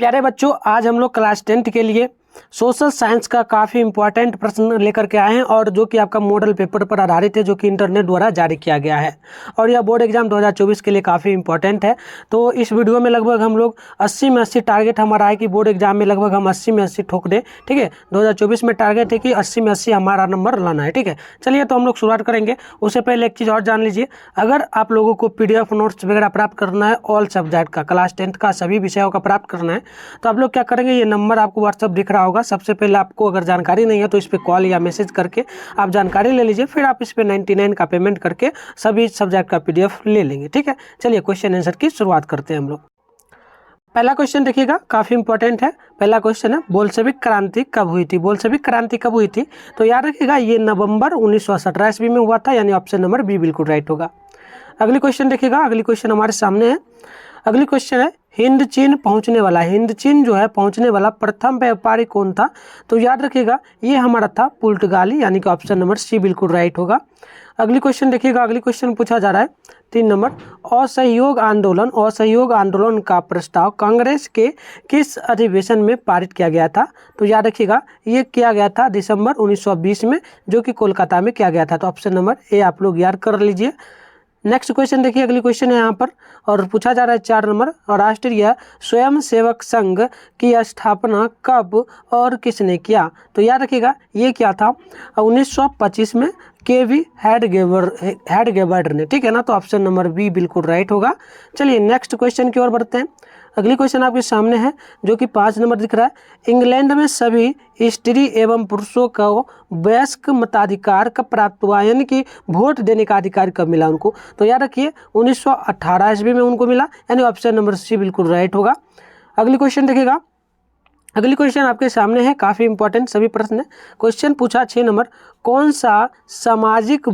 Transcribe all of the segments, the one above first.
प्यारे बच्चों, आज हम लोग क्लास 10th के लिए सोशल साइंस का काफ़ी इंपॉर्टेंट प्रश्न लेकर के आए हैं और जो कि आपका मॉडल पेपर पर आधारित है, जो कि इंटरनेट द्वारा जारी किया गया है और यह बोर्ड एग्जाम 2024 के लिए काफ़ी इंपॉर्टेंट है। तो इस वीडियो में लगभग हम लोग 80 में 80 टारगेट हमारा है कि बोर्ड एग्जाम में लगभग हम 80 में 80 ठोक दें। ठीक है, 2024 में टारगेट है कि 80 में 80 हमारा नंबर लाना है। ठीक है, चलिए तो हम लोग शुरुआत करेंगे। उससे पहले एक चीज़ और जान लीजिए, अगर आप लोगों को PDF नोट्स वगैरह प्राप्त करना है ऑल सब्जेक्ट का, क्लास 10th का सभी विषयों का प्राप्त करना है, तो आप लोग क्या करेंगे, ये नंबर आपको व्हाट्सअप दिख रहा होगा। सबसे पहले आपको अगर जानकारी नहीं है तो इस पर कॉल या मैसेज करके आप जानकारी ले लीजिए, फिर आप इस पर 99 का पेमेंट करके सभी सब्जेक्ट का PDF ले लेंगे। ठीक है, चलिए क्वेश्चन आंसर की शुरुआत करते हैं हम लोग। पहला क्वेश्चन देखिएगा, काफ़ी इंपॉर्टेंट है। पहला क्वेश्चन है, बोल्शेविक क्रांति कब हुई थी? बोल्शेविक क्रांति कब हुई थी? तो याद रखिएगा, ये नवंबर 1917 ईस्वी में हुआ था, यानी ऑप्शन नंबर बी बिल्कुल राइट होगा। अगली क्वेश्चन देखिएगा, अगली क्वेश्चन हमारे सामने है। अगली क्वेश्चन है, हिंद चीन पहुंचने वाला, हिंद चीन जो है पहुंचने वाला प्रथम व्यापारी कौन था? तो याद रखिएगा, ये हमारा था पुर्तगाली, यानी कि ऑप्शन नंबर सी बिल्कुल राइट होगा। अगली क्वेश्चन देखिएगा, अगली क्वेश्चन पूछा जा रहा है 3 नंबर, असहयोग आंदोलन, असहयोग आंदोलन का प्रस्ताव कांग्रेस के किस अधिवेशन में पारित किया गया था? तो याद रखिएगा, ये किया गया था दिसंबर 1920 में, जो कि कोलकाता में किया गया था। तो ऑप्शन नंबर ए आप लोग याद कर लीजिए। नेक्स्ट क्वेश्चन देखिए, अगली क्वेश्चन है यहाँ पर और पूछा जा रहा है 4 नंबर, और राष्ट्रीय स्वयंसेवक संघ की स्थापना कब और किसने किया? तो याद रखिएगा, ये क्या था 1925 में KV हेडगेवर्ड ने। ठीक है ना, तो ऑप्शन नंबर बी बिल्कुल राइट होगा। चलिए नेक्स्ट क्वेश्चन की ओर बढ़ते हैं। अगली क्वेश्चन आपके सामने है, जो कि 5 नंबर दिख रहा है। इंग्लैंड में सभी स्त्री एवं पुरुषों को वयस्क मताधिकार कब प्राप्त हुआ, यानी कि वोट देने का अधिकार कब मिला उनको? तो याद रखिए 1918 ईस्वी में उनको मिला, यानी ऑप्शन नंबर सी बिल्कुल राइट होगा। अगली क्वेश्चन देखिएगा, अगली क्वेश्चन आपके सामने है, काफ़ी इंपॉर्टेंट सभी प्रश्न है। क्वेश्चन पूछा 6 नंबर, कौन सा सामाजिक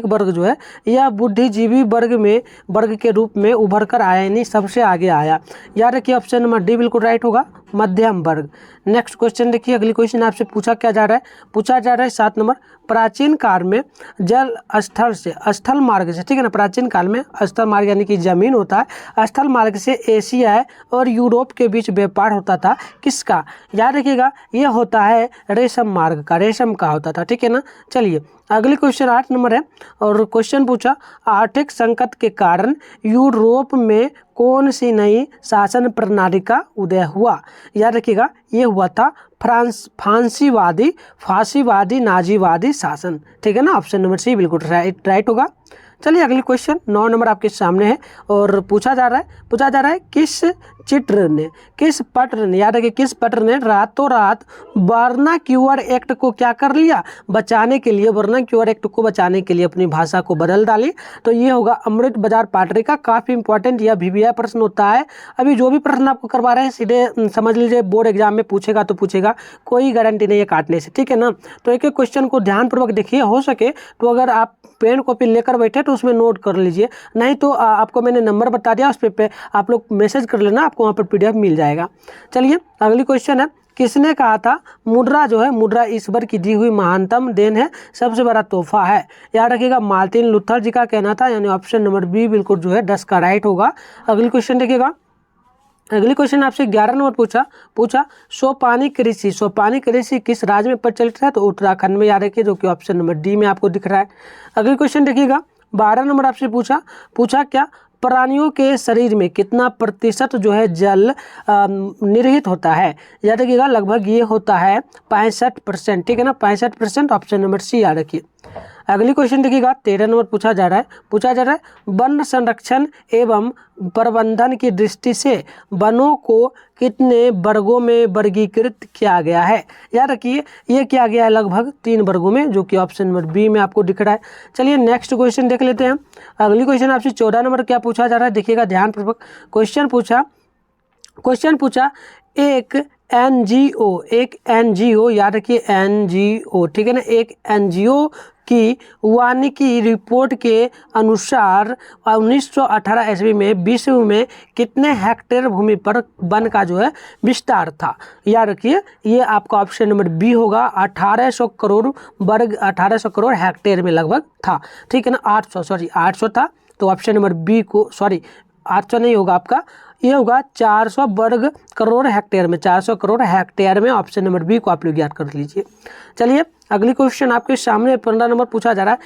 वर्ग जो है यह बुद्धिजीवी वर्ग के रूप में उभर कर आया, यानी सबसे आगे आया? याद रखिए ऑप्शन नंबर डी बिल्कुल राइट होगा, मध्यम वर्ग। नेक्स्ट क्वेश्चन देखिए, अगली क्वेश्चन आपसे पूछा जा रहा है 7 नंबर, प्राचीन काल में जल स्थल मार्ग से, ठीक है ना, प्राचीन काल में स्थल मार्ग यानी कि जमीन होता है, स्थल मार्ग से एशिया और यूरोप के बीच व्यापार होता था, किसका? याद रखिएगा, ये होता है रेशम मार्ग का, रेशम का होता था। ठीक है ना, चलिए अगली क्वेश्चन 8 नंबर है और क्वेश्चन पूछा, आर्थिक संकट के कारण यूरोप में कौन सी नई शासन प्रणाली का उदय हुआ? याद रखिएगा, ये हुआ था फांसीवादी नाजीवादी शासन। ठीक है ना, ऑप्शन नंबर सी बिल्कुल राइट होगा। चलिए अगली क्वेश्चन 9 नंबर आपके सामने है और पूछा जा रहा है किस पत्र ने, याद रखिए किस पत्र ने रातों रात वर्नाक्यूलर एक्ट को क्या कर लिया, बचाने के लिए, वर्नाक्यूलर एक्ट को बचाने के लिए अपनी भाषा को बदल डाली? तो ये होगा अमृत बाजार पाटरी का। काफ़ी इंपॉर्टेंट यह VVI प्रश्न होता है। अभी जो भी प्रश्न आपको करवा रहे हैं सीधे समझ लीजिए, बोर्ड एग्जाम में पूछेगा तो पूछेगा, कोई गारंटी नहीं है काटने से। ठीक है ना, तो एक एक क्वेश्चन को ध्यानपूर्वक देखिए, हो सके तो अगर आप पेन कॉपी लेकर बैठे तो उसमें नोट कर लीजिए, नहीं तो आपको मैंने नंबर बता दिया, उस पर आप लोग मैसेज कर लेना, आपको वहाँ पर PDF मिल जाएगा। चलिए अगली क्वेश्चन है, किसने कहा था मुद्रा जो है, मुद्रा ईश्वर की दी हुई महानतम देन है, सबसे बड़ा तोहफा है? याद रखिएगा, मार्टिन लूथर जी का कहना था, यानी ऑप्शन नंबर बी बिल्कुल जो है 10 का राइट होगा। अगली क्वेश्चन देखिएगा, अगली क्वेश्चन आपसे 11 नंबर पूछा सोपानी कृषि किस राज्य में प्रचलित है? तो उत्तराखंड में, याद रखिए, जो कि ऑप्शन नंबर डी में आपको दिख रहा है। अगली क्वेश्चन देखिएगा, 12 नंबर आपसे पूछा क्या प्राणियों के शरीर में कितना प्रतिशत जो है जल निर्हित होता है? याद रखिएगा, लगभग ये होता है 65%। ठीक है ना, 65%, ऑप्शन नंबर सी याद रखिए। अगली क्वेश्चन देखिएगा, 13 नंबर पूछा जा रहा है वन संरक्षण एवं प्रबंधन की दृष्टि से वनों को कितने वर्गों में वर्गीकृत किया गया है? याद रखिए, ये किया गया है लगभग 3 वर्गों में, जो कि ऑप्शन नंबर बी में आपको दिख रहा है। चलिए नेक्स्ट क्वेश्चन देख लेते हैं। अगली क्वेश्चन आपसे 14 नंबर क्या पूछा जा रहा है, देखिएगा ध्यानपूर्वक। क्वेश्चन पूछा एक NGO, याद रखिए NGO, ठीक है ना, एक NGO की वानिकी रिपोर्ट के अनुसार 1918 ईस्वी में विश्व में कितने हेक्टेयर भूमि पर वन का जो है विस्तार था? याद रखिए, ये आपका ऑप्शन नंबर बी होगा, 1800 करोड़ हेक्टेयर में लगभग था। ठीक है ना, 800 था, तो ऑप्शन नंबर बी को, 800 नहीं होगा आपका, ये होगा 400 वर्ग करोड़ हेक्टेयर में, 400 करोड़ हेक्टेयर में। ऑप्शन नंबर बी को आप लोग याद कर लीजिए। चलिए अगली क्वेश्चन आपके सामने 15 नंबर पूछा जा रहा है,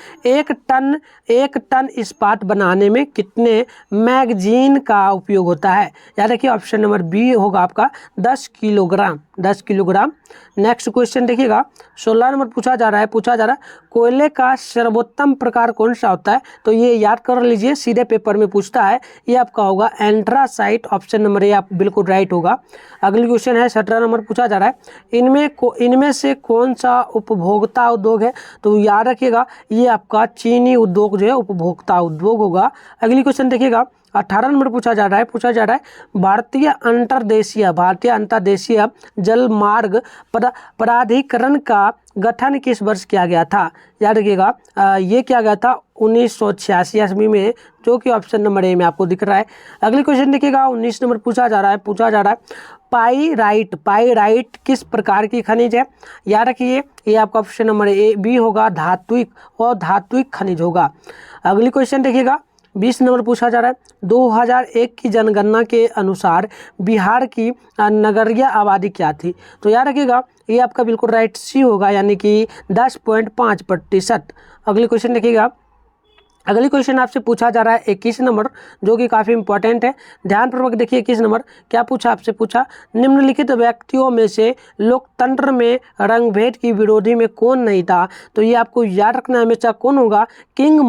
एक टन इस्पात बनाने में कितने मैगजीन का उपयोग होता है? याद रखिए ऑप्शन नंबर बी होगा आपका 10 किलोग्राम, 10 किलोग्राम। नेक्स्ट क्वेश्चन देखिएगा 16 नंबर पूछा जा रहा है कोयले का सर्वोत्तम प्रकार कौन सा होता है? तो ये याद कर लीजिए, सीधे पेपर में पूछता है। ये आपका होगा एंथ्रासाइट। ऑप्शन नंबर ए आप बिल्कुल राइट होगा। अगली क्वेश्चन है 17 नंबर पूछा जा रहा है, इनमें से कौन सा उपभोक्ता उद्योग है? तो याद रखिएगा ये आपका चीनी उद्योग जो है उपभोक्ता उद्योग होगा। अगली क्वेश्चन देखिएगा 18 नंबर पूछा जा रहा है भारतीय अंतर्देशीय जलमार्ग प्राधिकरण का गठन किस वर्ष किया गया था? याद रखिएगा ये किया गया था 1986 में, जो कि ऑप्शन नंबर ए में आपको दिख रहा है। अगली क्वेश्चन देखिएगा 19 नंबर पूछा जा रहा है पाइराइट किस प्रकार की खनिज है? याद रखिए ये आपका ऑप्शन नंबर ए बी होगा, धात्विक खनिज होगा। अगली क्वेश्चन देखिएगा 20 नंबर पूछा जा रहा है 2001 की जनगणना के अनुसार बिहार की नगरीय आबादी क्या थी? तो याद रखिएगा ये आपका बिल्कुल राइट सी होगा, यानी कि 10.5%। अगली क्वेश्चन देखिएगा, अगली क्वेश्चन आपसे पूछा जा रहा है 21 नंबर, जो कि काफ़ी इंपॉर्टेंट है। ध्यानपूर्वक देखिए 21 नंबर क्या पूछा आपसे, पूछा निम्नलिखित व्यक्तियों में से लोकतंत्र में रंगभेद की विरोधी में कौन नहीं था? तो ये आपको याद रखना है हमेशा, कौन होगा? किंग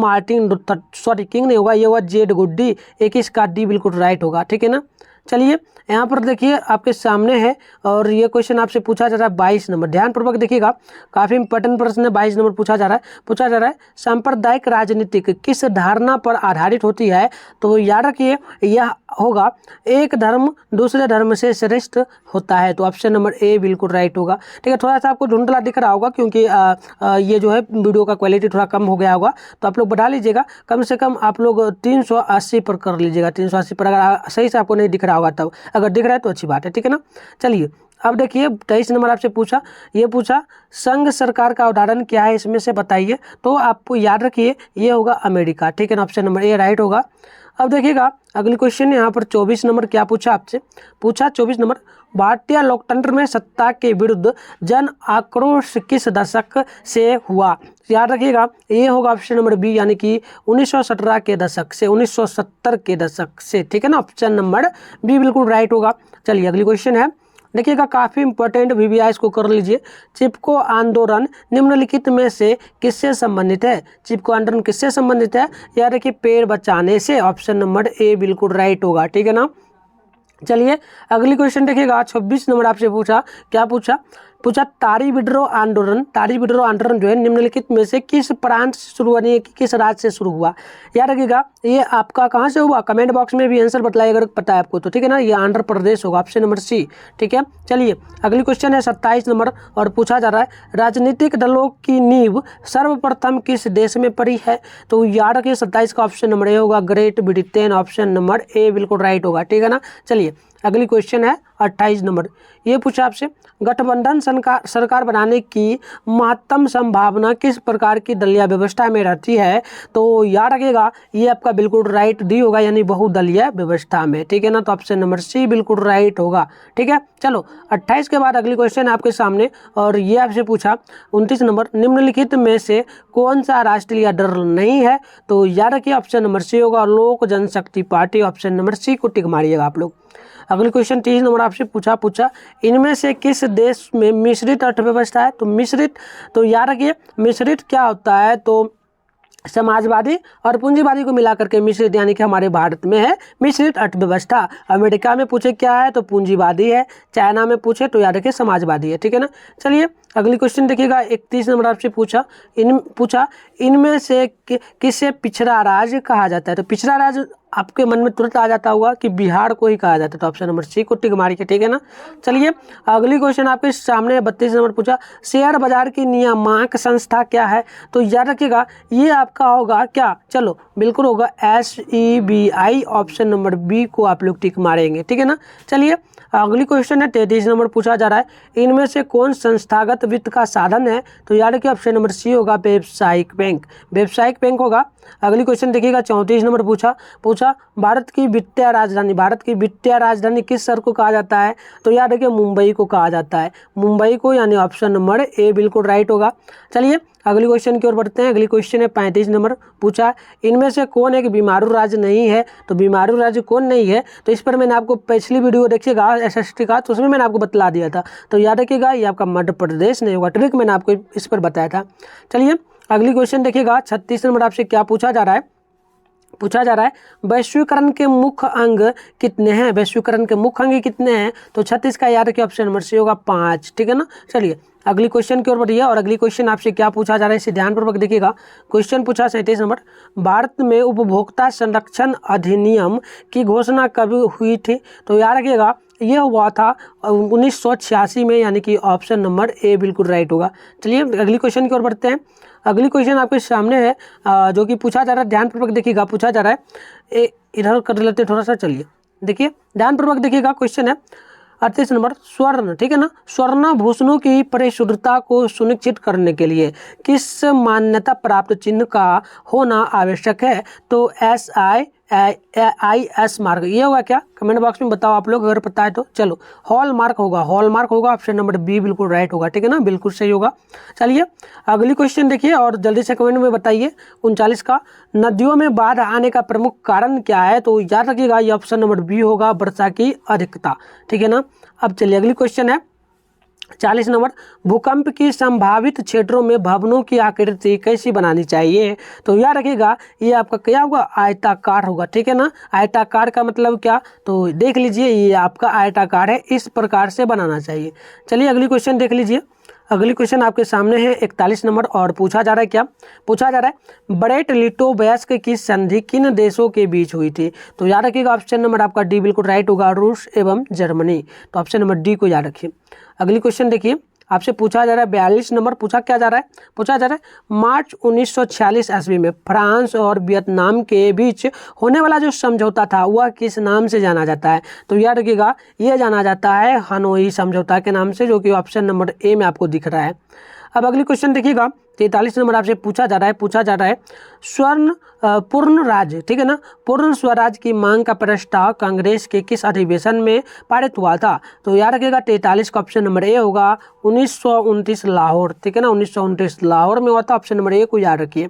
नहीं होगा, ये होगा जेड गुड्डी। 21 का डी बिल्कुल राइट होगा, ठीक है ना। चलिए यहाँ पर देखिए आपके सामने है, और ये क्वेश्चन आपसे पूछा जा रहा है 22 नंबर। ध्यानपूर्वक देखिएगा, काफ़ी इंपॉर्टेंट प्रश्न है। 22 नंबर पूछा जा रहा है सांप्रदायिक राजनीति किस धारणा पर आधारित होती है? तो याद रखिए यह होगा एक धर्म दूसरे धर्म से श्रेष्ठ होता है। तो ऑप्शन नंबर ए बिल्कुल राइट होगा, ठीक है। थोड़ा सा आपको धुंधला दिख रहा होगा क्योंकि ये जो है वीडियो का क्वालिटी थोड़ा कम हो गया होगा, तो आप लोग बढ़ा लीजिएगा। कम से कम आप लोग 380 पर कर लीजिएगा, 380 पर। अगर सही से आपको नहीं दिख रहा होगा, तब अगर दिख रहा है तो अच्छी बात है, ठीक है ना। चलिए अब देखिए 23 नंबर आपसे पूछा संघ सरकार का उदाहरण क्या है, इसमें से बताइए। तो आपको याद रखिए ये होगा अमेरिका, ठीक है ना। ऑप्शन नंबर ए राइट होगा। अब देखिएगा अगली क्वेश्चन यहाँ पर 24 नंबर क्या पूछा आपसे, 24 नंबर भारतीय लोकतंत्र में सत्ता के विरुद्ध जन आक्रोश किस दशक से हुआ? याद रखिएगा ये होगा ऑप्शन नंबर बी, यानी कि 1917 के दशक से, 1970 के दशक से, ठीक है ना। ऑप्शन नंबर बी बिल्कुल राइट होगा। चलिए अगली क्वेश्चन है, देखिएगा काफ़ी इंपॉर्टेंट, VVI इसको कर लीजिए। चिपको आंदोलन निम्नलिखित में से किससे संबंधित है? चिपको आंदोलन किससे संबंधित है? याद रखिए पेड़ बचाने से। ऑप्शन नंबर ए बिल्कुल राइट होगा, ठीक है ना। चलिए अगली क्वेश्चन देखिएगा 26 नंबर आपसे क्या पूछा तारी विद्रोह आंदोलन जो है निम्नलिखित में से किस प्रांत से शुरू हुआ, नहीं कि किस राज्य से शुरू हुआ? याद रखिएगा ये आपका कहाँ से हुआ, कमेंट बॉक्स में भी आंसर बताइए अगर पता है आपको तो, ठीक है ना। ये आंध्र प्रदेश होगा, ऑप्शन नंबर सी, ठीक है। चलिए अगली क्वेश्चन है 27 नंबर, और पूछा जा रहा है राजनीतिक दलों की नींव सर्वप्रथम किस देश में पड़ी है? तो याद रखिए 27 का ऑप्शन नंबर ए होगा, great Britain. Option number A बिल्कुल राइट होगा, ठीक है ना। चलिए अगली क्वेश्चन है 28 नंबर, ये पूछा आपसे गठबंधन सरकार बनाने की महत्तम संभावना किस प्रकार की दलीय व्यवस्था में रहती है? तो याद रखिएगा ये आपका बिल्कुल राइट डी होगा, यानी बहुदलीय व्यवस्था में, ठीक है ना। तो ऑप्शन नंबर सी बिल्कुल राइट होगा, ठीक है। चलो 28 के बाद अगली क्वेश्चन है आपके सामने, और ये आपसे पूछा 29 नंबर निम्नलिखित में से कौन सा राष्ट्रीय दल नहीं है? तो याद रखिए ऑप्शन नंबर सी होगा, लोक जनशक्ति पार्टी। ऑप्शन नंबर सी को टिक मारिएगा आप लोग। अगली क्वेश्चन 30 नंबर आपसे पूछा इनमें से किस देश में मिश्रित अर्थव्यवस्था है? तो याद रखिए मिश्रित क्या होता है, तो समाजवादी और पूंजीवादी को मिलाकर के मिश्रित, यानी कि हमारे भारत में है मिश्रित अर्थव्यवस्था। अमेरिका में पूछे क्या है, तो पूंजीवादी है। चाइना में पूछे तो याद रखिए समाजवादी है, ठीक है ना। चलिए अगली क्वेश्चन देखिएगा 31 नंबर आपसे पूछा इनमें से किसे पिछड़ा राज्य कहा जाता है? तो पिछड़ा राज्य आपके मन में तुरंत आ जाता होगा कि बिहार को ही कहा जाता है। तो ऑप्शन नंबर सी को टिक मारिए, ठीक है ना। चलिए अगली क्वेश्न आपके सामने 32 नंबर पूछा शेयर बाजार की नियामक संस्था क्या है? तो याद रखिएगा ये आपका होगा क्या, चलो बिल्कुल होगा SEBI। ऑप्शन नंबर बी को आप लोग टिक मारेंगे, ठीक है ना। चलिए अगली क्वेश्चन है 33 नंबर पूछा जा रहा है इनमें से कौन संस्थागत वित्त का साधन है? तो याद रखिए ऑप्शन नंबर सी होगा व्यावसायिक बैंक, व्यावसायिक बैंक होगा। अगली क्वेश्चन देखिएगा 34 नंबर पूछा भारत की वित्तीय राजधानी किस शहर को कहा जाता है? तो याद रखिए मुंबई को कहा जाता है, मुंबई को, यानी ऑप्शन नंबर ए बिल्कुल राइट होगा। चलिए अगली क्वेश्चन की ओर बढ़ते हैं। अगली क्वेश्चन है 35 नंबर पूछा इनमें से कौन एक बीमारू राज्य नहीं है? तो बीमारू राज्य कौन नहीं है? तो इस पर मैंने आपको पिछली वीडियो देखिएगा एसएसटी का, तो उसमें मैंने आपको बतला दिया था, तो याद रखिएगा ये आपका मध्य प्रदेश नहीं होगा, ट्रिक मैंने आपको इस पर बताया था। चलिए अगली क्वेश्चन देखिएगा 36 नंबर आपसे क्या पूछा जा रहा है? वैश्वीकरण के मुख्य अंग कितने हैं? वैश्वीकरण के मुख्य अंग कितने हैं? तो 36 का याद रखिए ऑप्शन नंबर सी होगा 5, ठीक है ना। चलिए अगली क्वेश्चन की ओर बढ़िए, और अगली क्वेश्चन आपसे क्या पूछा जा रहा है इसे ध्यानपूर्वक देखिएगा। क्वेश्चन पूछा 37 नंबर, भारत में उपभोक्ता संरक्षण अधिनियम की घोषणा कब हुई थी? तो याद रखिएगा यह हुआ था 1986 में, यानी कि ऑप्शन नंबर ए बिल्कुल राइट होगा। चलिए अगली क्वेश्चन की ओर बढ़ते हैं। अगली क्वेश्चन आपके सामने है जो कि पूछा जा रहा है, ध्यानपूर्वक देखिएगा। पूछा जा रहा है इधर कर लेते थोड़ा सा, चलिए देखिए ध्यानपूर्वक देखिएगा। क्वेश्चन है 38 नंबर स्वर्ण, ठीक है ना, स्वर्णाभूषणों की परिशुद्धता को सुनिश्चित करने के लिए किस मान्यता प्राप्त चिन्ह का होना आवश्यक है? तो SIS मार्क, ये होगा क्या? कमेंट बॉक्स में बताओ आप लोग अगर पता है तो। चलो हॉल मार्क होगा, ऑप्शन नंबर बी बिल्कुल राइट होगा, ठीक है ना, बिल्कुल सही होगा। चलिए अगली क्वेश्चन देखिए और जल्दी से कमेंट में बताइए। 39 का, नदियों में बाढ़ आने का प्रमुख कारण क्या है? तो याद रखिएगा ये ऑप्शन नंबर बी होगा, वर्षा की अधिकता, ठीक है ना। अब चलिए अगली क्वेश्चन है 40 नंबर, भूकंप की संभावित क्षेत्रों में भवनों की आकृति कैसी बनानी चाहिए? तो याद रखिएगा ये आपका क्या होगा? आयताकार होगा, ठीक है ना। आयताकार का मतलब क्या? तो देख लीजिए ये आपका आयताकार है, इस प्रकार से बनाना चाहिए। चलिए अगली क्वेश्चन देख लीजिए। अगली क्वेश्चन आपके सामने है 41 नंबर, और पूछा जा रहा है क्या? पूछा जा रहा है ब्रेट लिटोवस्क की संधि किन देशों के बीच हुई थी? तो याद रखिएगा ऑप्शन नंबर आपका डी बिल्कुल राइट होगा, रूस एवं जर्मनी, तो ऑप्शन नंबर डी को याद रखिए। अगली क्वेश्चन देखिए आपसे पूछा जा रहा है 42 नंबर, पूछा जा रहा है मार्च 1946 ईस्वी में फ्रांस और वियतनाम के बीच होने वाला जो समझौता था वह किस नाम से जाना जाता है? तो याद रखिएगा ये जाना जाता है हनोई समझौता के नाम से, जो कि ऑप्शन नंबर ए में आपको दिख रहा है। अब अगली क्वेश्चन देखिएगा 43 नंबर आपसे पूछा जा रहा है पूर्ण राज्य, ठीक है ना, पूर्ण स्वराज की मांग का प्रस्ताव कांग्रेस के किस अधिवेशन में पारित हुआ था? तो याद रखिएगा 43 का ऑप्शन नंबर ए होगा 1929 लाहौर, ठीक है ना, 1929 लाहौर में हुआ था, ऑप्शन नंबर ए को याद रखिए।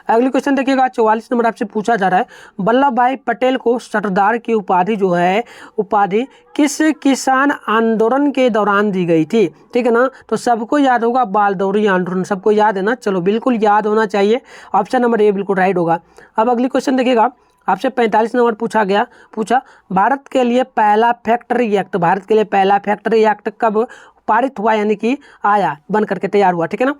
अगली क्वेश्चन देखिएगा 44 नंबर आपसे पूछा जा रहा है वल्लभ भाई पटेल को सरदार की उपाधि जो है उपाधि किस किसान आंदोलन के दौरान दी गई थी? ठीक है ना, तो सबको याद होगा बाल दौरी आंदोलन, सबको याद है ना, चलो बिल्कुल याद होना चाहिए, ऑप्शन नंबर ए बिल्कुल राइट होगा। अब अगली क्वेश्चन देखिएगा आपसे 45 नंबर पूछा भारत के लिए पहला फैक्ट्री एक्ट कब पारित हुआ, यानी कि आया बन करके तैयार हुआ, ठीक है ना।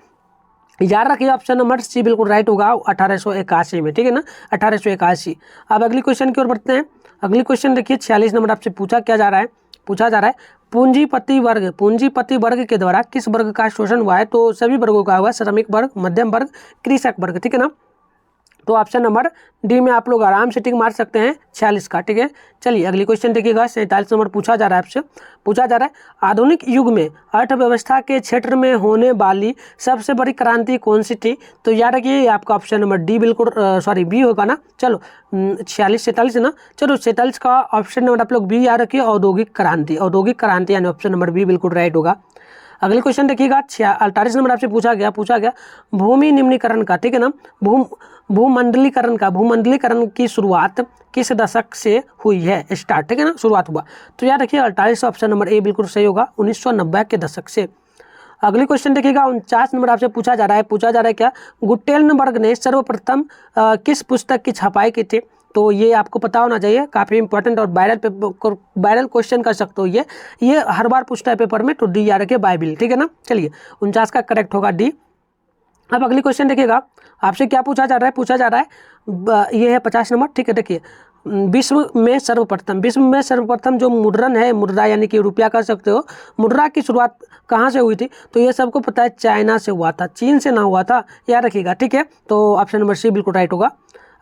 याद रखिए ऑप्शन नंबर सी बिल्कुल राइट होगा 1881 में, ठीक है ना, 1881। अब अगली क्वेश्चन की ओर बढ़ते हैं। अगली क्वेश्चन देखिए 46 नंबर आपसे पूछा जा रहा है पूंजीपति वर्ग के द्वारा किस वर्ग का शोषण हुआ है? तो सभी वर्गों का हुआ, श्रमिक वर्ग, मध्यम वर्ग, कृषक वर्ग, ठीक है ना। तो ऑप्शन नंबर डी में आप लोग आराम से टिक मार सकते हैं 46 का, ठीक है। चलिए अगली क्वेश्चन देखिएगा 47 नंबर पूछा जा रहा है आधुनिक युग में अर्थव्यवस्था के क्षेत्र में होने वाली सबसे बड़ी क्रांति कौन सी थी? तो याद रखिए आपका ऑप्शन नंबर डी बिल्कुल बी होगा ना। चलो 47 है ना, चलो 47 का ऑप्शन नंबर आप लोग बी याद रखिए, औद्योगिक क्रांति यानी ऑप्शन नंबर बी बिल्कुल राइट होगा। अगली क्वेश्चन देखिएगा 48 नंबर आपसे पूछा गया भूमि निम्नीकरण का, ठीक है ना, भूमंडलीकरण की शुरुआत किस दशक से हुई है स्टार्ट, ठीक है ना, शुरुआत हुआ। तो याद रखिए 48 ऑप्शन नंबर ए बिल्कुल सही होगा, 1990 के दशक से। अगली क्वेश्चन देखिएगा 49 नंबर आपसे पूछा जा रहा है क्या गुटेनबर्ग ने सर्वप्रथम किस पुस्तक की छपाई की थी? तो ये आपको पता होना चाहिए, काफ़ी इंपॉर्टेंट और वायरल क्वेश्चन कर सकते हो ये हर बार पूछता है पेपर में, तो डी याद रखिए बाइबिल, ठीक है ना। चलिए 49 का करेक्ट होगा डी। अब अगली क्वेश्चन देखिएगा आपसे क्या पूछा जा रहा है ये है 50 नंबर, ठीक है। देखिए विश्व में सर्वप्रथम जो मुद्रा यानी कि रुपया कह सकते हो, मुद्रा की शुरुआत कहाँ से हुई थी? तो ये सबको पता है चाइना से हुआ था, चीन से ना हुआ था, याद रखिएगा, ठीक है। तो ऑप्शन नंबर सी बिल्कुल राइट होगा।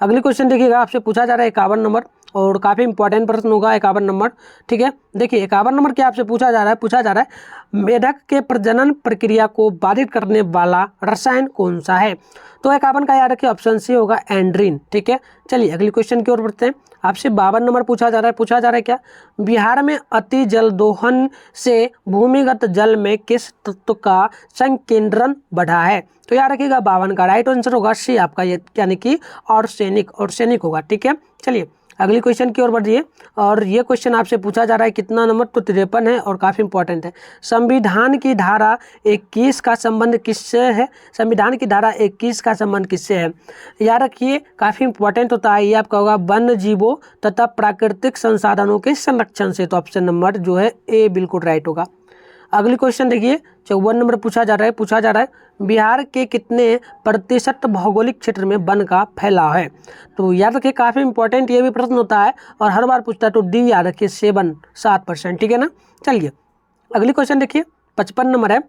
अगली क्वेश्चन देखिएगा आपसे पूछा जा रहा है 51 नंबर, और काफ़ी इंपॉर्टेंट प्रश्न होगा 51 नंबर। ठीक है, देखिए 51 नंबर क्या आपसे पूछा जा रहा है मेढक के प्रजनन प्रक्रिया को बाधित करने वाला रसायन कौन सा है। तो 51 का याद रखिए ऑप्शन सी होगा एंड्रीन। ठीक है, चलिए अगली क्वेश्चन की ओर बढ़ते हैं। आपसे 52 नंबर पूछा जा रहा है क्या, बिहार में अति जल दोहन से भूमिगत जल में किस तत्व का संकेंद्रण बढ़ा है। तो याद रखिएगा 52 का राइट आंसर होगा सी आपका, ये यानी कि आर्सेनिक होगा। ठीक है, चलिए अगली क्वेश्चन की ओर बढ़िए। और ये क्वेश्चन आपसे पूछा जा रहा है कितना नंबर, तो 53 है और काफ़ी इंपॉर्टेंट है। संविधान की धारा 21 का संबंध किससे है। संविधान की धारा 21 का संबंध किससे है, याद रखिए काफ़ी इंपॉर्टेंट होता है। ये आपका होगा वन्य जीवों तथा प्राकृतिक संसाधनों के संरक्षण से। तो ऑप्शन नंबर जो है ए बिल्कुल राइट होगा। अगली क्वेश्चन देखिए 54 नंबर पूछा जा रहा है बिहार के कितने प्रतिशत भौगोलिक क्षेत्र में वन का फैलाव है। तो याद रखिए काफ़ी इंपॉर्टेंट ये भी प्रश्न होता है और हर बार पूछता है, तो डी याद रखिए 7%। ठीक है ना, चलिए अगली क्वेश्चन देखिए 55 नंबर है,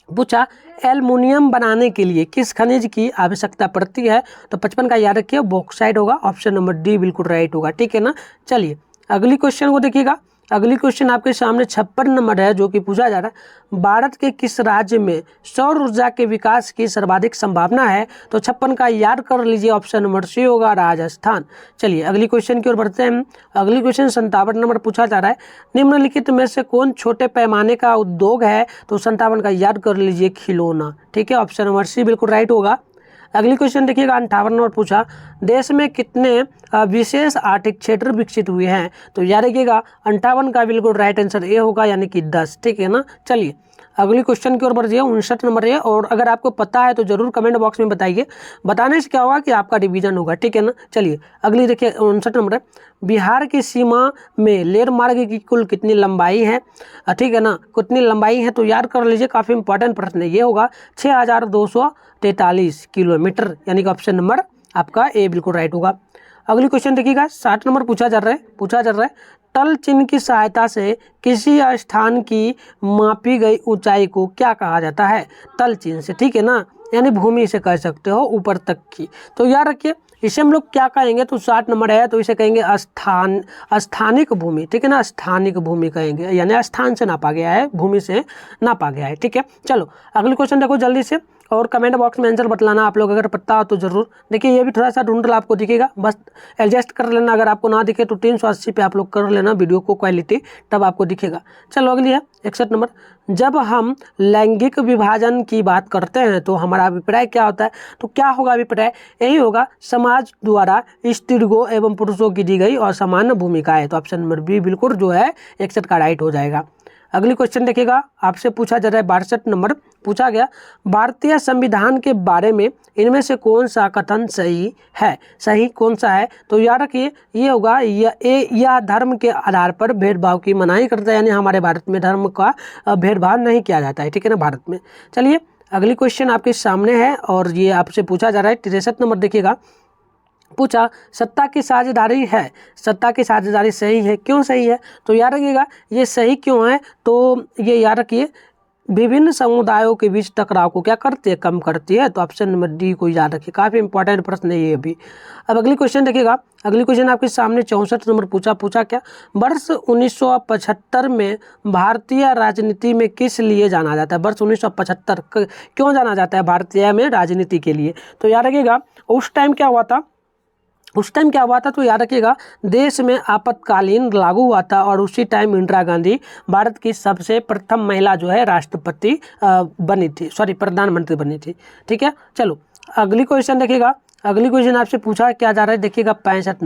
पूछा एल्युमिनियम बनाने के लिए किस खनिज की आवश्यकता पड़ती है। तो 55 का याद रखिए बॉक्साइट होगा, ऑप्शन नंबर डी बिल्कुल राइट होगा। ठीक है ना, चलिए अगली क्वेश्चन को देखिएगा। अगली क्वेश्चन आपके सामने 56 नंबर है, जो कि पूछा जा रहा है भारत के किस राज्य में सौर ऊर्जा के विकास की सर्वाधिक संभावना है। तो 56 का याद कर लीजिए, ऑप्शन नंबर सी होगा राजस्थान। चलिए अगली क्वेश्चन की ओर बढ़ते हैं। अगली क्वेश्चन 57 नंबर पूछा जा रहा है निम्नलिखित में से कौन छोटे पैमाने का उद्योग है। तो 57 का याद कर लीजिए खिलौना। ठीक है, ऑप्शन नंबर सी बिल्कुल राइट होगा। अगली क्वेश्चन देखिएगा 58 नंबर पूछा देश में कितने विशेष आर्थिक क्षेत्र विकसित हुए हैं। तो याद रखिएगा 58 का बिल्कुल राइट आंसर ए होगा, यानी कि 10। ठीक है ना, चलिए अगली क्वेश्चन की ओर बढ़िए 59 नंबर है। और अगर आपको पता है तो जरूर कमेंट बॉक्स में बताइए, बताने से क्या होगा कि आपका रिवीजन होगा। ठीक है ना, चलिए अगली देखिए 59 नंबर है बिहार की सीमा में लेर मार्ग की कुल कितनी लंबाई है। ठीक है ना, कितनी लंबाई है, तो याद कर लीजिए काफ़ी इंपॉर्टेंट प्रश्न है। ये होगा 6243 किलोमीटर, यानी कि ऑप्शन नंबर आपका ए बिल्कुल राइट होगा। अगली क्वेश्चन देखिएगा 60 नंबर पूछा जा रहा है तल चिन्ह की सहायता से किसी स्थान की मापी गई ऊंचाई को क्या कहा जाता है। तल चिन्ह से, ठीक है ना, यानी भूमि से कह सकते हो ऊपर तक की। तो याद रखिए इसे हम लोग क्या कहेंगे, तो 60 नंबर है तो इसे कहेंगे स्थानिक भूमि। ठीक है ना, स्थानिक भूमि कहेंगे, यानी स्थान से नापा गया है, भूमि से नापा गया है। ठीक है, चलो अगली क्वेश्चन देखो जल्दी से, और कमेंट बॉक्स में आंसर बतलाना आप लोग अगर पता हो तो जरूर। देखिए ये भी थोड़ा सा ढूंढल आपको दिखेगा, बस एडजस्ट कर लेना। अगर आपको ना दिखे तो 380 पे आप लोग कर लेना वीडियो को क्वालिटी, तब आपको दिखेगा। चलो अगली है 61 नंबर। जब हम लैंगिक विभाजन की बात करते हैं तो हमारा अभिप्राय क्या होता है। तो क्या होगा अभिप्राय, यही होगा समाज द्वारा स्त्रियों एवं पुरुषों की दी गई असामान्य भूमिकाएं। तो ऑप्शन नंबर बी बिल्कुल जो है 61 का राइट हो जाएगा। अगली क्वेश्चन देखिएगा आपसे पूछा जा रहा है 62 नंबर पूछा गया भारतीय संविधान के बारे में इनमें से कौन सा कथन सही है। सही कौन सा है, तो याद रखिए ये होगा यह धर्म के आधार पर भेदभाव की मनाही करता है, यानी हमारे भारत में धर्म का भेदभाव नहीं किया जाता है। ठीक है ना, भारत में। चलिए अगली क्वेश्चन आपके सामने है और ये आपसे पूछा जा रहा है 63 नंबर देखिएगा। पूछा सत्ता की साझेदारी है, सत्ता की साझेदारी सही है, क्यों सही है। तो याद रखिएगा ये सही क्यों है, तो ये याद रखिए विभिन्न समुदायों के बीच टकराव को क्या करती है, कम करती है। तो ऑप्शन नंबर डी को याद रखिए, काफ़ी इंपॉर्टेंट प्रश्न है ये भी। अब अगली क्वेश्चन देखिएगा, अगली क्वेश्चन आपके सामने 64 नंबर पूछा क्या वर्ष 1975 में भारतीय राजनीति में किस लिए जाना जाता है। वर्ष 1975 क्यों जाना जाता है भारतीय में राजनीति के लिए। तो याद रखिएगा उस टाइम क्या हुआ था, तो याद रखिएगा देश में आपातकालीन लागू हुआ था और उसी टाइम इंदिरा गांधी भारत की सबसे प्रथम महिला जो है राष्ट्रपति प्रधानमंत्री बनी थी। ठीक है, चलो अगली क्वेश्चन देखिएगा। अगली क्वेश्चन आपसे पूछा क्या जा रहा है, देखिएगा 65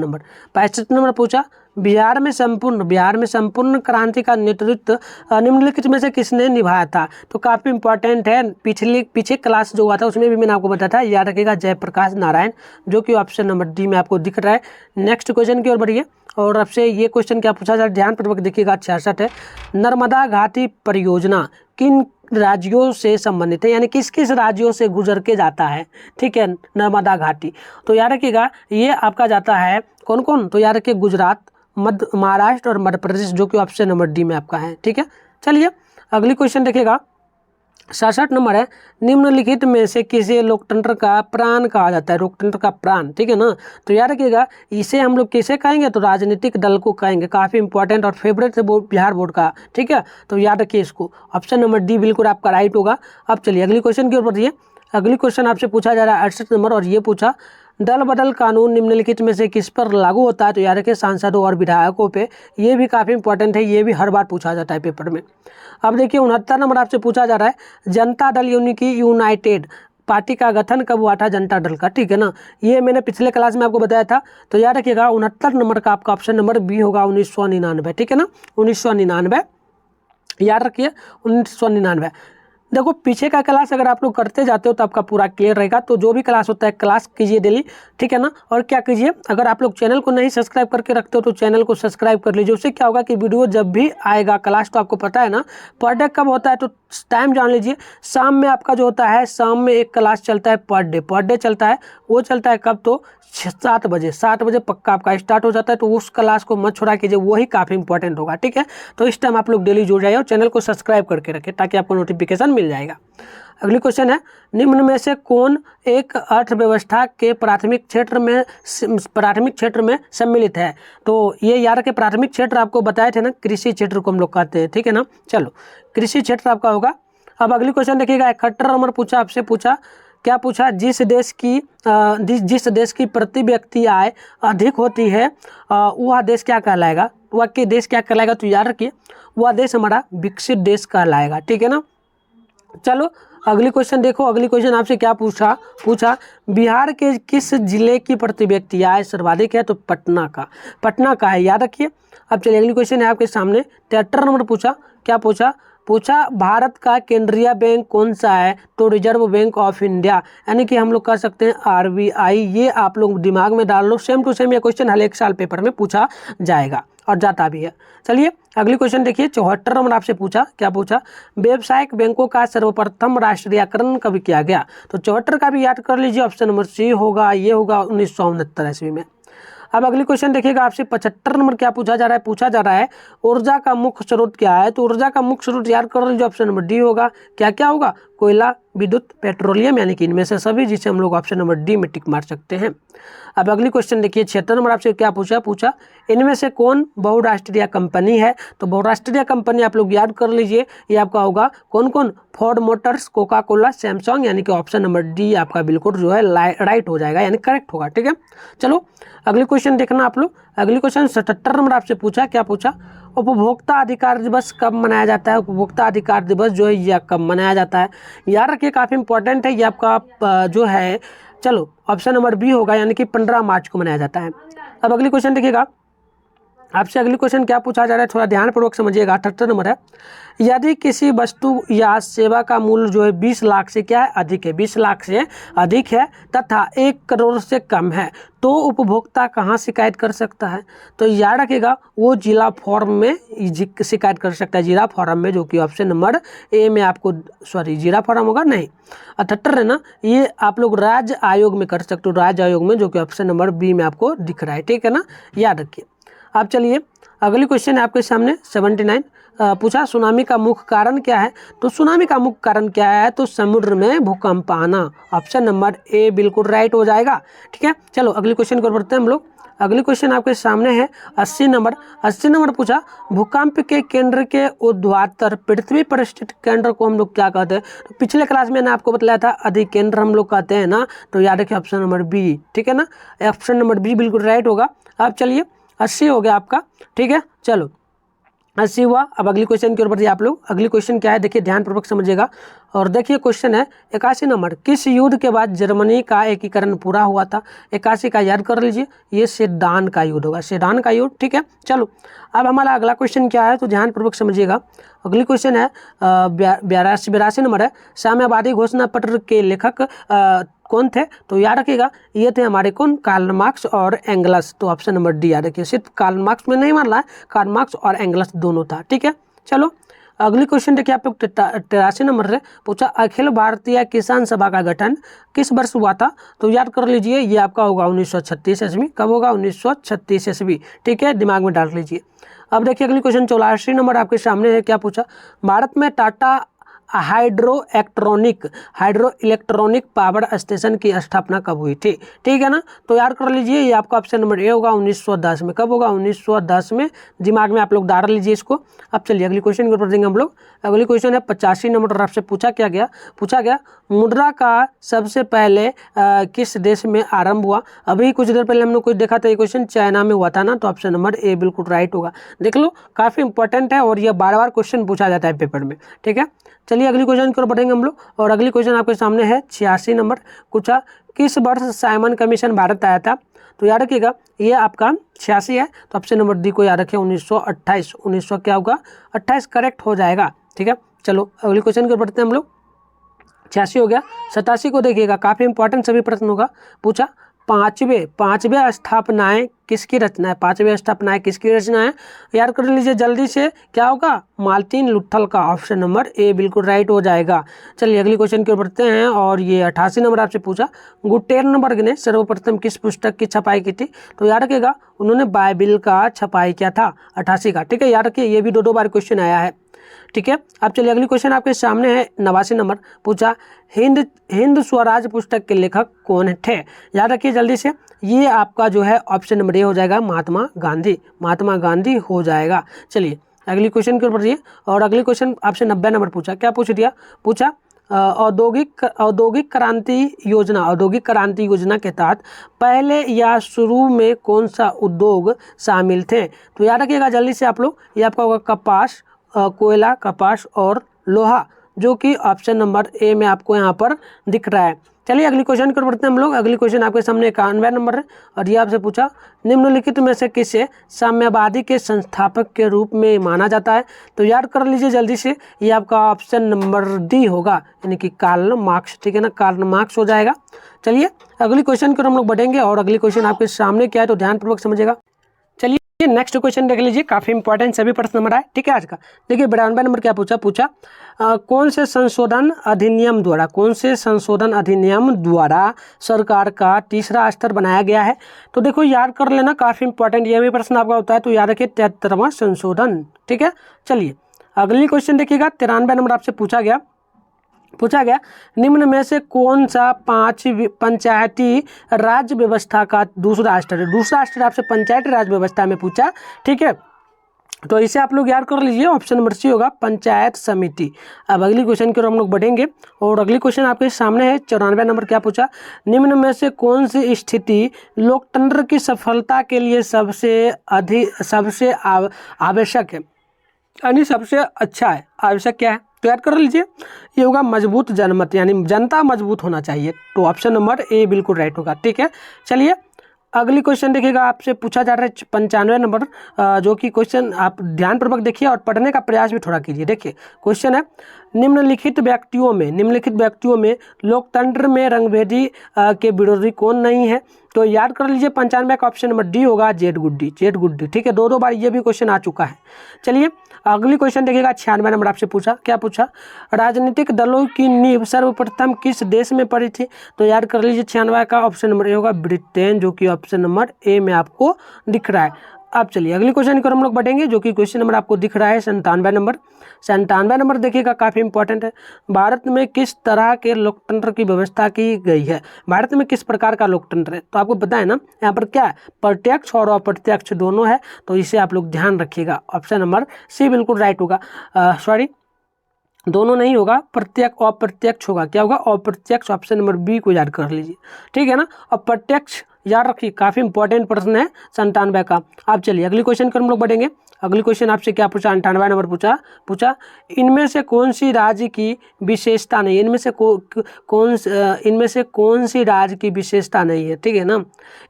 नंबर पूछा बिहार में संपूर्ण क्रांति का नेतृत्व निम्नलिखित में से किसने निभाया था। तो काफ़ी इंपॉर्टेंट है, पीछे क्लास जो हुआ था उसमें भी मैंने आपको बताया था, याद रखिएगा जयप्रकाश नारायण, जो कि ऑप्शन नंबर डी में आपको दिख रहा है। नेक्स्ट क्वेश्चन की ओर बढ़िए और आपसे ये क्वेश्चन क्या पूछा जा रहा है, ध्यानपूर्वक देखिएगा। 66 है नर्मदा घाटी परियोजना किन राज्यों से संबंधित है, यानी किस किस राज्यों से गुजर के जाता है। ठीक है, नर्मदा घाटी। तो याद रखिएगा ये आपका जाता है कौन कौन, तो याद रखिए गुजरात, महाराष्ट्र और मध्य प्रदेश, जो कि ऑप्शन नंबर डी में आपका है। ठीक है, चलिए अगली क्वेश्चन देखिएगा 67 नंबर है, निम्नलिखित में से किसे लोकतंत्र का प्राण कहा जाता है? लोकतंत्र का प्राण, ठीक है ना। तो याद रखिएगा, इसे हम लोग किसे कहेंगे? तो राजनीतिक दल को कहेंगे। काफ़ी इंपॉर्टेंट और फेवरेट है बिहार बोर्ड का, ठीक है। तो याद रखिए इसको, ऑप्शन नंबर डी बिल्कुल आपका राइट होगा। अब चलिए अगली क्वेश्चन की ओर बढ़िए। अगली क्वेश्चन आपसे पूछा जा रहा है 68 नंबर, और ये पूछा दल बदल कानून निम्नलिखित में से किस पर लागू होता है? तो याद रखिए सांसदों और विधायकों पे। ये भी काफ़ी इंपॉर्टेंट है, ये भी हर बार पूछा जाता है पेपर में। अब देखिए 69 नंबर आपसे पूछा जा रहा है, जनता दल यानी कि यूनाइटेड पार्टी का गठन कब हुआ था? जनता दल का, ठीक है ना। ये मैंने पिछले क्लास में आपको बताया था। तो याद रखिएगा 69 नंबर का आपका ऑप्शन नंबर बी होगा, 1999, ठीक है ना, 1999। याद रखिए 1999। देखो पीछे का क्लास अगर आप लोग करते जाते हो तो आपका पूरा क्लियर रहेगा। तो जो भी क्लास होता है क्लास कीजिए डेली, ठीक है ना। और क्या कीजिए, अगर आप लोग चैनल को नहीं सब्सक्राइब करके रखते हो तो चैनल को सब्सक्राइब कर लीजिए। उससे क्या होगा कि वीडियो जब भी आएगा क्लास, तो आपको पता है ना पर डे कब होता है, तो टाइम जान लीजिए। शाम में आपका जो होता है, शाम में एक क्लास चलता है पर डे चलता है। वो चलता है कब? तो 7 बजे, 7 बजे पक्का आपका स्टार्ट हो जाता है। तो उस क्लास को मत छोड़ा कीजिए, वही काफ़ी इंपॉर्टेंट होगा, ठीक है। तो इस टाइम आप लोग डेली जुड़ जाइए और चैनल को सब्सक्राइब करके रखें ताकि आपको नोटिफिकेशन मिल जाएगा। अगली क्वेश्चन है, निम्न में से कौन एक अर्थव्यवस्था के प्राथमिक क्षेत्र में सम्मिलित है? तो ये याद रखें, प्राथमिक क्षेत्र आपको बताए थे ना, कृषि क्षेत्र को हम लोग कहते हैं, ठीक है ना। चलो कृषि क्षेत्र आपका होगा। अब अगली क्वेश्चन देखिएगा, 71 नंबर पूछा आपसे, पूछा क्या पूछा, जिस देश की प्रति व्यक्ति आय अधिक होती है वह देश क्या कहलाएगा? वह के देश क्या कहलाएगा? तो याद रखिए वह देश हमारा विकसित देश कहलाएगा, ठीक है ना। चलो अगली क्वेश्चन देखो। अगली क्वेश्चन आपसे क्या पूछा बिहार के किस जिले की प्रति व्यक्ति आय सर्वाधिक है? तो पटना का है, याद रखिए। अब चलिए अगली क्वेश्चन है आपके सामने, 73 नंबर पूछा, क्या पूछा भारत का केंद्रीय बैंक कौन सा है? तो रिजर्व बैंक ऑफ इंडिया, यानी कि हम लोग कर सकते हैं RBI। ये आप लोग दिमाग में डाल लो, सेम टू सेम ये क्वेश्चन हर एक साल पेपर में पूछा जाएगा और जाता भी है। चलिए अगली क्वेश्चन देखिए, 74 नंबर आपसे पूछा, क्या पूछा, व्यावसायिक बैंकों का सर्वप्रथम राष्ट्रीयकरण कब किया गया? तो 74 का भी याद कर लीजिए, ऑप्शन नंबर सी होगा, ये होगा 1969 ईस्वी में। अब अगली क्वेश्चन देखिएगा आपसे 75 नंबर क्या पूछा जा रहा है, ऊर्जा का मुख्य स्रोत क्या है? तो ऊर्जा का मुख्य स्रोत याद कर लीजिए, ऑप्शन नंबर डी होगा। क्या होगा? कोयला, विद्युत, पेट्रोलियम, यानी कि इनमें से सभी, जिसे हम लोग ऑप्शन नंबर डी में टिक मार सकते हैं। अब अगली क्वेश्चन देखिए, 76 नंबर आपसे क्या पूछा इनमें से कौन बहुराष्ट्रीय कंपनी है? तो बहुराष्ट्रीय कंपनी आप लोग याद कर लीजिए, ये आपका होगा कौन? Ford Motors, Coca Cola, Samsung, यानी कि ऑप्शन नंबर डी आपका बिल्कुल जो है राइट हो जाएगा, यानी करेक्ट होगा, ठीक है। चलो अगली क्वेश्चन देखना आप लोग। अगली क्वेश्चन 77 नंबर आपसे पूछा, क्या पूछा, उपभोक्ता अधिकार दिवस कब मनाया जाता है? उपभोक्ता अधिकार दिवस जो है यह कब मनाया जाता है? याद रखिए काफ़ी इंपॉर्टेंट है ये आपका जो है। चलो ऑप्शन नंबर बी होगा, यानी कि 15 मार्च को मनाया जाता है। अब अगली क्वेश्चन देखिएगा आपसे, अगली क्वेश्चन क्या पूछा जा रहा है, थोड़ा ध्यानपूर्वक समझिएगा। 78 नंबर है, यदि किसी वस्तु या सेवा का मूल्य जो है 20 लाख से क्या है? अधिक है, 20 लाख से अधिक है तथा 1 करोड़ से कम है, तो उपभोक्ता कहाँ शिकायत कर सकता है? तो याद रखिएगा वो जिला फॉर्म में शिकायत कर सकता है, जिला फॉर्म में, जो कि ऑप्शन नंबर ए में आपको, सॉरी जिला फॉर्म होगा नहीं, 78 है ना, ये आप लोग राज्य आयोग में कर सकते हो, राज्य आयोग में, जो कि ऑप्शन नंबर बी में आपको दिख रहा है, ठीक है ना, याद रखिए। अब चलिए अगली क्वेश्चन है आपके सामने 79, पूछा सुनामी का मुख्य कारण क्या है? तो सुनामी का मुख्य कारण क्या है? तो समुद्र में भूकंप आना, ऑप्शन नंबर ए बिल्कुल राइट हो जाएगा, ठीक है। चलो अगली क्वेश्चन को बढ़ते हैं हम लोग। अगली क्वेश्चन आपके सामने है 80 नंबर। 80 नंबर पूछा भूकंप के केंद्र के ऊर्ध्वाधर पृथ्वी पर स्थित केंद्र को हम लोग क्या कहते हैं? तो पिछले क्लास में आपको बताया था अधिकेंद्र हम लोग कहते हैं ना, तो याद रखिए ऑप्शन नंबर बी, ठीक है ना, ऑप्शन नंबर बी बिल्कुल राइट होगा। अब चलिए 80 हो गया आपका, ठीक है। चलो 80 हुआ। अब अगली क्वेश्चन की ओर बढ़िए आप लोग। अगली क्वेश्चन क्या है देखिए, ध्यानपूर्वक समझिएगा। और देखिए क्वेश्चन है 81 नंबर, किस युद्ध के बाद जर्मनी का एकीकरण पूरा हुआ था? 81 का याद कर लीजिए, ये सेडान का युद्ध होगा, सेडान का युद्ध, ठीक है। चलो अब हमारा अगला क्वेश्चन क्या है, तो ध्यानपूर्वक समझिएगा। अगली क्वेश्चन है 82 नंबर है, साम्यवादी घोषणा पत्र के लेखक कौन थे? तो याद रखिएगा ये थे हमारे कौन? कार्ल मार्क्स और एंगल्स। तो ऑप्शन नंबर डी याद रखिए, सिर्फ कार्ल मार्क्स में नहीं मान रहा है, कार्ल मार्क्स और एंगल्स दोनों था, ठीक है। चलो अगली क्वेश्चन देखिए आप लोग 83 नंबर से पूछा अखिल भारतीय किसान सभा का गठन किस वर्ष हुआ था? तो याद कर लीजिए ये आपका होगा 1936 ईस्वी। कब होगा? 1936 ईस्वी, ठीक है, दिमाग में डाल लीजिए। अब देखिए अगली क्वेश्चन 84 नंबर आपके सामने है, क्या पूछा भारत में Tata hydro electronic power station की स्थापना कब हुई थी? ठीक है ना, तो याद कर लीजिए, ये आपका ऑप्शन नंबर ए होगा 1910 में। कब होगा? 1910 में। दिमाग में आप लोग डाल लीजिए इसको। अब चलिए अगली क्वेश्चन के ऊपर देंगे हम लोग। अगली क्वेश्चन है 85 नंबर और आपसे पूछा गया मुद्रा का सबसे पहले किस देश में आरंभ हुआ? अभी कुछ देर पहले हम लोग कुछ देखा था, ये क्वेश्चन चाइना में हुआ था ना, तो ऑप्शन नंबर ए बिल्कुल राइट होगा। देख लो, काफ़ी इंपॉर्टेंट है और ये बार बार क्वेश्चन पूछा जाता है पेपर में। ठीक है, चलिए अगली क्वेश्चन की ओर बढ़ेंगे हम लोग। और अगली क्वेश्चन आपके सामने है 86 नंबर। पूछा किस वर्ष साइमन कमीशन भारत आया था? तो याद रखिएगा, ये आपका 86 है, तो ऑप्शन नंबर डी को याद रखिए 1928। 1900 क्या होगा? 28 करेक्ट हो जाएगा। ठीक है, चलो अगली क्वेश्चन की ओर बढ़ते हैं हम लोग। 86 हो गया। 87 को देखिएगा, काफ़ी इंपॉर्टेंट सभी प्रश्न होगा। पूछा पांचवें स्थापनाएं किसकी रचना है? पांचवें स्थापनाएं किसकी रचना है? याद कर लीजिए जल्दी से, क्या होगा? मार्टिन लुथर का। ऑप्शन नंबर ए बिल्कुल राइट हो जाएगा। चलिए अगली क्वेश्चन की ओर बढ़ते हैं। और ये 88 नंबर आपसे पूछा गुटेनबर्ग ने सर्वप्रथम किस पुस्तक की छपाई की थी? तो याद रखिएगा, उन्होंने बाइबिल का छपाई किया था 88 का। ठीक है, याद रखिए, ये भी दो बार क्वेश्चन आया है। ठीक है, अब चलिए अगली क्वेश्चन आपके सामने है 89 नंबर। पूछा हिंद स्वराज पुस्तक के लेखक कौन थे? याद रखिए जल्दी से, ये आपका जो है ऑप्शन नंबर ए हो जाएगा, महात्मा गांधी हो जाएगा। चलिए अगली क्वेश्चन के ऊपर बढ़िए। और अगली क्वेश्चन आपसे 90 नंबर पूछा, क्या पूछ दिया? पूछा औद्योगिक क्रांति योजना के तहत पहले या शुरू में कौन सा उद्योग शामिल थे? तो याद रखिएगा जल्दी से आप लोग, ये आपका होगा कपास, कोयला, कपास और लोहा, जो कि ऑप्शन नंबर ए में आपको यहाँ पर दिख रहा है। चलिए अगली क्वेश्चन कर बढ़ते हैं हम लोग। अगली क्वेश्चन आपके सामने 91 नंबर है और ये आपसे पूछा निम्नलिखित में से किसे साम्यवादी के संस्थापक के रूप में माना जाता है? तो याद कर लीजिए जल्दी से, ये आपका ऑप्शन नंबर डी होगा, यानी कि कार्ल मार्क्स। ठीक है ना, कार्ल मार्क्स हो जाएगा। चलिए अगली क्वेश्चन पर हम लोग बढ़ेंगे और अगली क्वेश्चन आपके सामने क्या है, तो ध्यानपूर्वक समझिएगा। नेक्स्ट क्वेश्चन देख लीजिए, काफी इंपॉर्टेंट सभी प्रश्न नंबर आए। ठीक है, आज का देखिए 92 नंबर क्या पूछा कौन से संशोधन अधिनियम द्वारा सरकार का तीसरा स्तर बनाया गया है? तो देखो याद कर लेना, काफी इंपॉर्टेंट ये भी प्रश्न आपका होता है, तो याद रखिए 73वां संशोधन। ठीक है, चलिए अगली क्वेश्चन देखिएगा 93 नंबर आपसे पूछा गया निम्न में से कौन सा पंचायती राज व्यवस्था का दूसरा स्तर है? दूसरा स्तर आपसे पंचायती राज व्यवस्था में पूछा। ठीक है, तो इसे आप लोग याद कर लीजिए, ऑप्शन नंबर सी होगा, पंचायत समिति। अब अगली क्वेश्चन की ओर हम लोग बढ़ेंगे और अगली क्वेश्चन आपके सामने है 94 नंबर। क्या पूछा? निम्न में से कौन सी स्थिति लोकतंत्र की सफलता के लिए सबसे आवश्यक है, यानी सबसे अच्छा है? आवश्यक क्या है? तो याद कर लीजिए, ये होगा मजबूत जनमत, यानी जनता मजबूत होना चाहिए। तो ऑप्शन नंबर ए बिल्कुल राइट होगा। ठीक है, चलिए अगली क्वेश्चन देखिएगा, आपसे पूछा जा रहा है 95 नंबर, जो कि क्वेश्चन आप ध्यानपूर्वक देखिए और पढ़ने का प्रयास भी थोड़ा कीजिए। देखिए क्वेश्चन है निम्नलिखित व्यक्तियों में लोकतंत्र में रंगभेदी के विरोधी कौन नहीं है? तो याद कर लीजिए 95 का ऑप्शन नंबर डी होगा, जेड गुड्डी। ठीक है, दो बार ये भी क्वेश्चन आ चुका है। चलिए अगली क्वेश्चन देखिएगा 96 नंबर आपसे पूछा। क्या पूछा? राजनीतिक दलों की नींव सर्वप्रथम किस देश में पड़ी थी? तो याद कर लीजिए 96 का ऑप्शन नंबर ए होगा, ब्रिटेन, जो कि ऑप्शन नंबर ए में आपको दिख रहा है। अब चलिए अगली क्वेश्चन की हम लोग बढ़ेंगे, जो कि क्वेश्चन नंबर आपको दिख रहा है 97 नंबर। 97 नंबर देखिएगा, काफ़ी इंपॉर्टेंट है। भारत में किस तरह के लोकतंत्र की व्यवस्था की गई है? भारत में किस प्रकार का लोकतंत्र है? तो आपको पता है ना, यहाँ पर क्या है, प्रत्यक्ष और अप्रत्यक्ष दोनों है, तो इसे आप लोग ध्यान रखिएगा। ऑप्शन नंबर सी बिल्कुल राइट होगा। दोनों नहीं होगा, अप्रत्यक्ष होगा। क्या होगा? अप्रत्यक्ष। ऑप्शन नंबर बी को याद कर लीजिए। ठीक है ना, अप्रत्यक्ष याद रखिए, काफी इंपॉर्टेंट प्रश्न है 97 का। आप चलिए अगली क्वेश्चन पर हम लोग बढ़ेंगे। अगली क्वेश्चन आपसे क्या पूछा? 98 नंबर पूछा इनमें से कौन सी राज्य की विशेषता नहीं? इनमें से कौन सी राज्य की विशेषता नहीं है? ठीक है ना,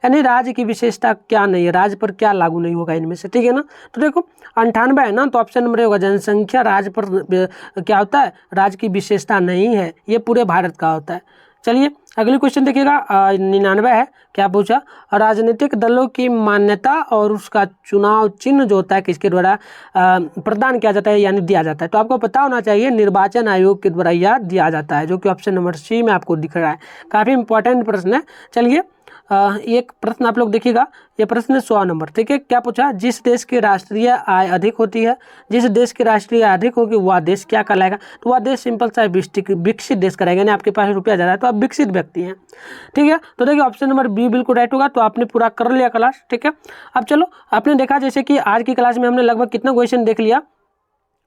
यानी राज्य की विशेषता क्या नहीं है, राज्य पर क्या लागू नहीं होगा इनमें से? ठीक है ना, तो देखो 98 है ना, तो ऑप्शन नंबर होगा जनसंख्या राज्य पर क्या होता है, राज्य की विशेषता नहीं है, ये पूरे भारत का होता है। चलिए अगली क्वेश्चन देखिएगा 99 है। क्या पूछा? राजनीतिक दलों की मान्यता और उसका चुनाव चिन्ह जो होता है किसके द्वारा प्रदान किया जाता है, यानी दिया जाता है? तो आपको पता होना चाहिए, निर्वाचन आयोग के द्वारा यह दिया जाता है, जो कि ऑप्शन नंबर सी में आपको दिख रहा है। काफ़ी इंपॉर्टेंट प्रश्न है। चलिए एक प्रश्न आप लोग देखिएगा, ये प्रश्न है 100 नंबर, ठीक है। क्या पूछा, जिस देश की राष्ट्रीय आय अधिक होती है, जिस देश की राष्ट्रीय आय अधिक होगी वह देश क्या कहलाएगा? तो वह देश सिंपल सा विकसित देश कहलाएगा, यानी आपके पास रुपया ज़्यादा है तो आप विकसित व्यक्ति हैं, ठीक है। तो देखिए ऑप्शन नंबर बी बिल्कुल राइट होगा। तो आपने पूरा कर लिया क्लास, ठीक है। अब चलो, आपने देखा जैसे कि आज की क्लास में हमने लगभग कितना क्वेश्चन देख लिया,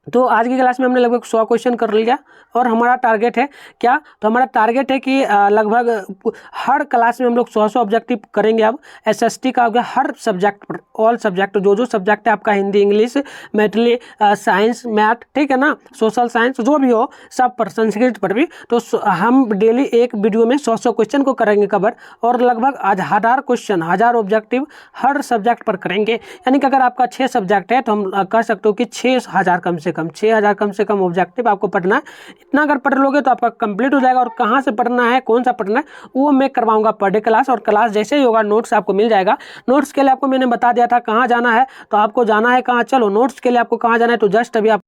तो आज की क्लास में हमने लगभग 100 क्वेश्चन कर लिया और हमारा टारगेट है क्या, तो हमारा टारगेट है कि लगभग हर क्लास में हम लोग 100 ऑब्जेक्टिव करेंगे। अब एसएसटी का हो गया हर सब्जेक्ट पर, ऑल सब्जेक्ट, जो सब्जेक्ट है आपका, Hindi, English, Maithili, science, math, ठीक है ना, सोशल साइंस, जो भी हो सब पर, संस्कृत पर भी। तो हम डेली एक वीडियो में 100 क्वेश्चन को करेंगे कवर, और लगभग आज 1000 क्वेश्चन, 1000 ऑब्जेक्टिव हर सब्जेक्ट पर करेंगे। यानी कि अगर आपका 6 सब्जेक्ट है तो हम कह सकते हो कि 6000 कम से कम ऑब्जेक्टिव आपको पढ़ना है। इतना अगर पढ़ लोगे तो आपका कंप्लीट हो जाएगा। और कहाँ से पढ़ना है, कौन सा पढ़ना है, वो मैं करवाऊंगा पर डे क्लास, और क्लास जैसे ही होगा नोट्स आपको मिल जाएगा। नोट्स के लिए आपको मैंने बता दिया था कहाँ जाना है, तो आपको जाना है कहाँ, चलो नोट्स के लिए आपको कहाँ जाना है, तो जस्ट अभी अब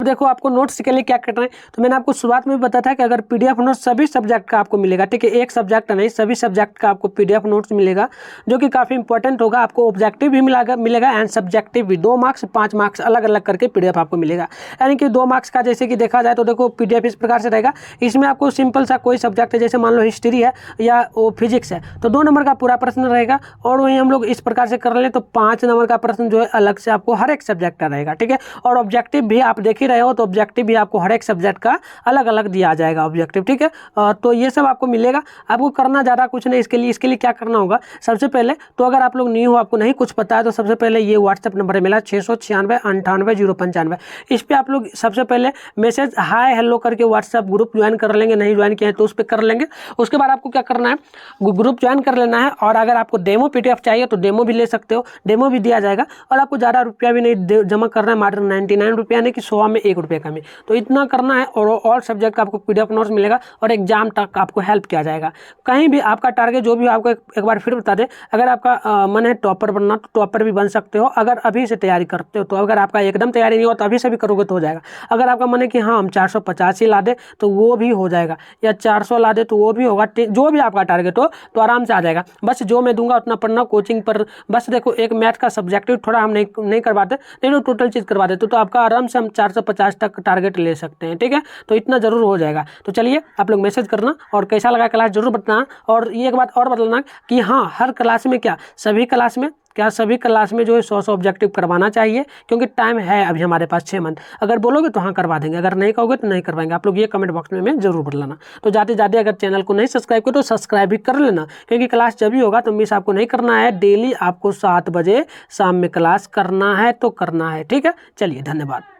देखो आपको नोट्स के लिए क्या करना है। तो मैंने आपको शुरुआत में भी बताया था कि अगर पीडीएफ नोट्स सभी सब्जेक्ट का आपको मिलेगा, ठीक है, एक सब्जेक्ट नहीं, सभी सब्जेक्ट का आपको पीडीएफ नोट्स मिलेगा, जो कि काफ़ी इंपॉर्टेंट होगा। आपको ऑब्जेक्टिव भी मिलेगा एंड सब्जेक्टिव भी, 2 मार्क्स 5 मार्क्स अलग अलग करके पीडीएफ आपको मिलेगा। यानी कि 2 मार्क्स का जैसे कि देखा जाए तो देखो पीडीएफ इस प्रकार से रहेगा। इसमें आपको सिंपल सा कोई सब्जेक्ट है, जैसे मान लो हिस्ट्री है या वो फिजिक्स है, तो 2 नंबर का पूरा प्रश्न रहेगा। और वहीं हम लोग इस प्रकार से कर लें तो 5 नंबर का प्रश्न जो है अलग से आपको हर एक सब्जेक्ट का रहेगा, ठीक है। और ऑब्जेक्टिव भी आप देख ही रहे हो, तो ऑब्जेक्टिव भी आपको हर एक सब्जेक्ट का अलग अलग दिया जाएगा ऑब्जेक्टिव, ठीक है। तो ये सब आपको मिलेगा। आपको करना ज़्यादा कुछ नहीं, इसके लिए क्या करना होगा, सबसे पहले तो अगर आप लोग न्यू हो, आपको नहीं कुछ पता है, तो सबसे पहले ये व्हाट्सएप नंबर है मेरा 696 98 095। इस पर आप लोग सबसे पहले मैसेज हाय हेलो करके व्हाट्सएप ग्रुप ज्वाइन कर लेंगे, नहीं ज्वाइन किया है तो उस पर कर लेंगे। उसके बाद आपको क्या करना है, ग्रुप ज्वाइन कर लेना है। और अगर आपको डेमो पीडीएफ चाहिए तो डेमो भी ले सकते हो, डेमो भी दिया जाएगा। और आपको ज़्यादा रुपया भी नहीं जमा करना है, मात्र 99 रुपया, यानी कि 100 में 1 रुपये कमी, तो इतना करना है। और ऑल सब्जेक्ट का आपको पीडीएफ नोट्स मिलेगा और एग्जाम तक आपको हेल्प किया जाएगा। कहीं भी आपका टारगेट जो भी आपको एक बार फिर बता दें, अगर आपका मन है टॉपर बनना तो टॉपर भी बन सकते हो, अगर अभी से तैयारी करते हो तो। अगर आपका एकदम तैयारी नहीं हो तो अभी से भी करोगे तो हो जाएगा। अगर आपका मन है कि हाँ हम 450 ही ला दे तो वो भी हो जाएगा, या 400 ला दे तो वो भी होगा, जो भी आपका टारगेट हो तो आराम से आ जाएगा। बस जो मैं दूंगा उतना पढ़ना कोचिंग पर। बस देखो एक मैथ का सब्जेक्टिव थोड़ा हम नहीं करवाते, नहीं तो टोटल चीज़ करवा देते, तो आपका आराम से हम 450 तक टारगेट ले सकते हैं, ठीक है। तो इतना जरूर हो जाएगा। तो चलिए आप लोग मैसेज करना और कैसा लगा क्लास जरूर बताना। और ये एक बात और बताना कि हाँ हर क्लास में सभी क्लास में जो है 100 ऑब्जेक्टिव करवाना चाहिए, क्योंकि टाइम है अभी हमारे पास 6 मंथ। अगर बोलोगे तो हाँ करवा देंगे, अगर नहीं कहोगे तो नहीं करवाएंगे। आप लोग ये कमेंट बॉक्स में जरूर बताना। तो जाते जाते अगर चैनल को नहीं सब्सक्राइब करो तो सब्सक्राइब भी कर लेना, क्योंकि क्लास जब भी होगा तो मिस आपको नहीं करना है। डेली आपको 7 बजे शाम में क्लास करना है तो करना है, ठीक है। चलिए धन्यवाद।